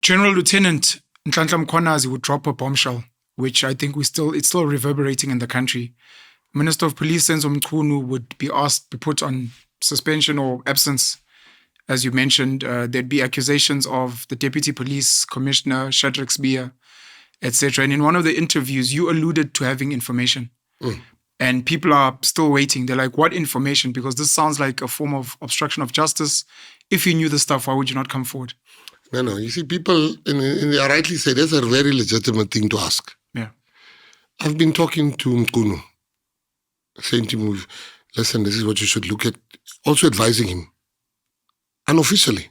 General Lieutenant Nhlanhla Mkhwanazi would drop a bombshell, which I think it's still reverberating in the country. Minister of Police Senzo Mchunu would be put on suspension or absence. As you mentioned, there'd be accusations of the Deputy Police Commissioner, Shadrack Spear, etc. And in one of the interviews, you alluded to having information. And people are still waiting. They're like, what information? Because this sounds like a form of obstruction of justice. If you knew the stuff, why would you not come forward? No. You see, people, and they rightly say, that's a very legitimate thing to ask. Yeah. I've been talking to Mkhunu, saying to him, listen, this is what you should look at. Also advising him, unofficially.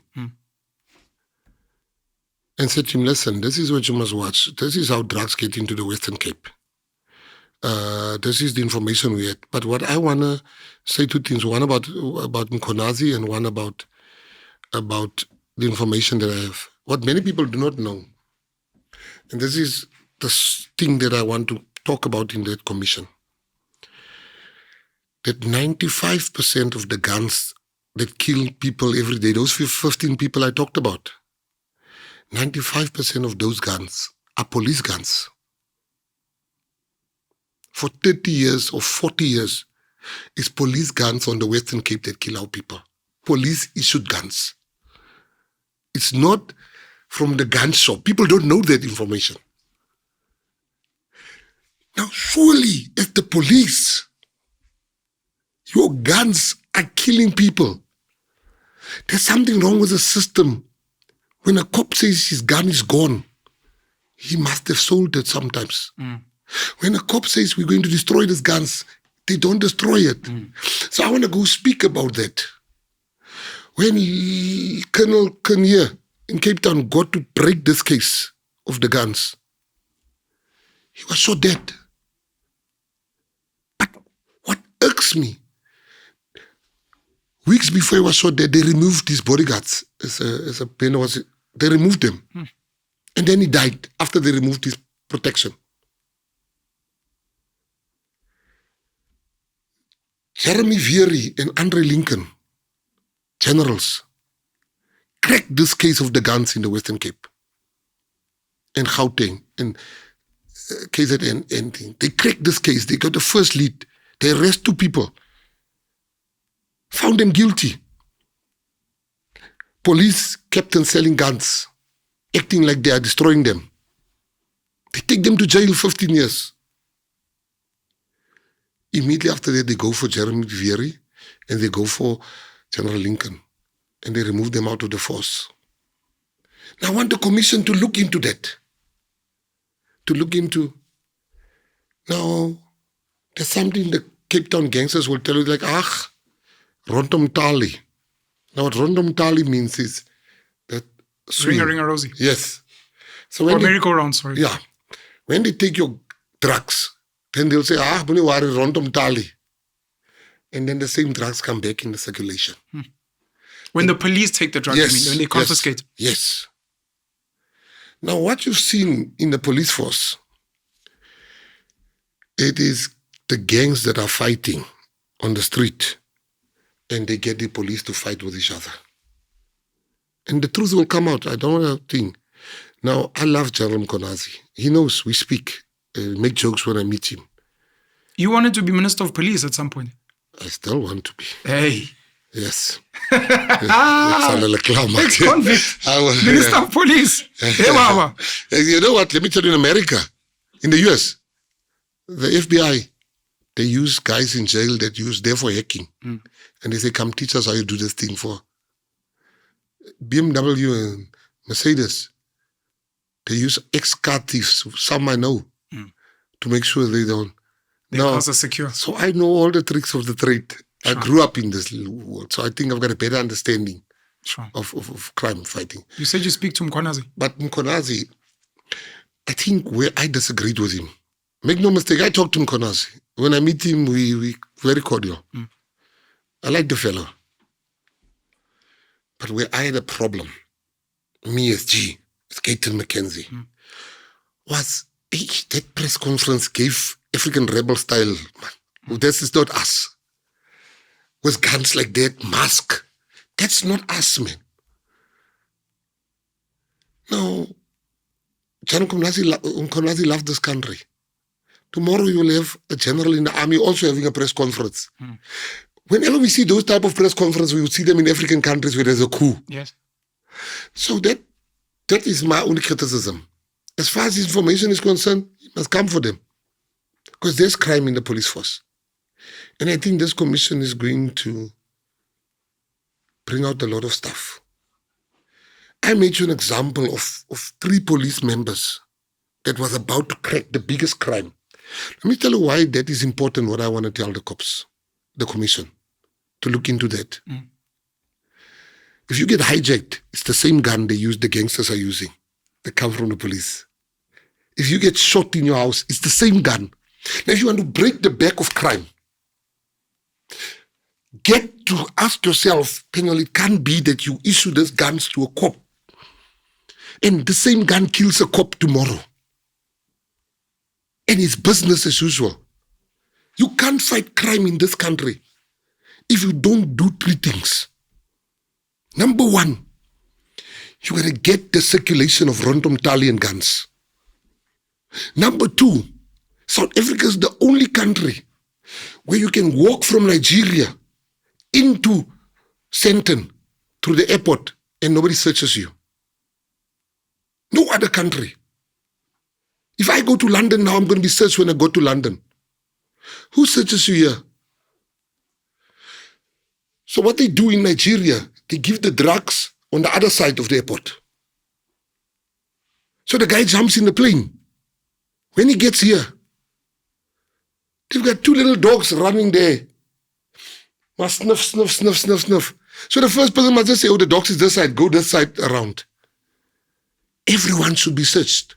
And said to him, listen, this is what you must watch. This is how drugs get into the Western Cape. This is the information we had. But what I want to say two things. One about Mkhwanazi and one about the information that I have. What many people do not know. And this is the thing that I want to talk about in that commission. That 95% of the guns that kill people every day, those 15 people I talked about, 95% of those guns are police guns. For 30 years or 40 years, it's police guns on the Western Cape that kill our people. Police-issued guns. It's not from the gun shop. People don't know that information. Now, surely, as the police, your guns are killing people. There's something wrong with the system. When a cop says his gun is gone, he must have sold it sometimes. When a cop says we're going to destroy these guns, they don't destroy it. So I want to go speak about that. When Colonel Kanye in Cape Town got to break this case of the guns, he was so dead. But what irks me, weeks before he was shot dead, they removed his bodyguards. They removed them. And then he died after they removed his protection. Jeremy Veery and Andre Lincoln, generals, cracked this case of the guns in the Western Cape and Gauteng and KZN and thing. They cracked this case. They got the first lead. They arrested 2 people. Found them guilty. Police kept on selling guns, acting like they are destroying them. They take them to jail 15 years. Immediately after that, they go for Jeremy Veery and they go for General Lincoln. And they remove them out of the force. Now I want the commission to look into that. Now, there's something the Cape Town gangsters will tell you like, Rondom Tali. Now what Rondom Tali means is that swing. Ring a Rosie. Yes. So when merry-go-round, sorry. Yeah. When they take your drugs, then they'll say, Buni wari Rondom Tali. And then the same drugs come back in the circulation. When the police take the drugs, yes, when they confiscate. Yes. Now what you've seen in the police force, it is the gangs that are fighting on the street and they get the police to fight with each other. And the truth will come out. I don't want to think. Now, I love General Mkhwanazi. He knows we speak, make jokes when I meet him. You wanted to be Minister of Police at some point? I still want to be. Hey. Yes. Ex-convict. Minister of Police. Hey, Baba. You know what? Let me tell you, in America, in the US, the FBI, they use guys in jail that use there for hacking. And they say, come teach us how you do this thing for. BMW and Mercedes, they use ex-car thieves, some I know, to make sure they don't. Their cars are secure. So I know all the tricks of the trade. Sure. I grew up in this world, so I think I've got a better understanding of crime fighting. You said you speak to Mkhwanazi. But Mkhwanazi, I think where I disagreed with him, make no mistake, I talk to Mkhwanazi. When I meet him, we very cordial. I like the fellow. But where I had a problem, me as G, as Gayton Mckenzie, was that press conference gave African rebel style. This is not us. With guns like that, mask. That's not us, man. Now, John Mckenzie loved this country. Tomorrow you will have a general in the army also having a press conference. Whenever we see those type of press conferences, we would see them in African countries where there's a coup. Yes. So that is my only criticism. As far as information is concerned, it must come for them. Because there's crime in the police force. And I think this commission is going to bring out a lot of stuff. I made you an example of 3 police members that was about to crack the biggest crime. Let me tell you why that is important, what I want to tell the cops, the commission, to look into that. If you get hijacked, it's the same gun the gangsters are using. They come from the police. If you get shot in your house, it's the same gun. Now, if you want to break the back of crime, get to ask yourself, Penal, it can't be that you issue these guns to a cop and the same gun kills a cop tomorrow. And it's business as usual. You can't fight crime in this country if you don't do 3 things. Number 1, you got to get the circulation of random Italian guns. Number 2, South Africa is the only country where you can walk from Nigeria into Sandton through the airport and nobody searches you. No other country. If I go to London now, I'm going to be searched when I go to London. Who searches you here? So what they do in Nigeria, they give the drugs on the other side of the airport. So the guy jumps in the plane. When he gets here, they've got 2 little dogs running there. Must sniff, sniff, sniff, sniff, sniff. So the first person must just say, oh, the dogs is this side, go this side around. Everyone should be searched.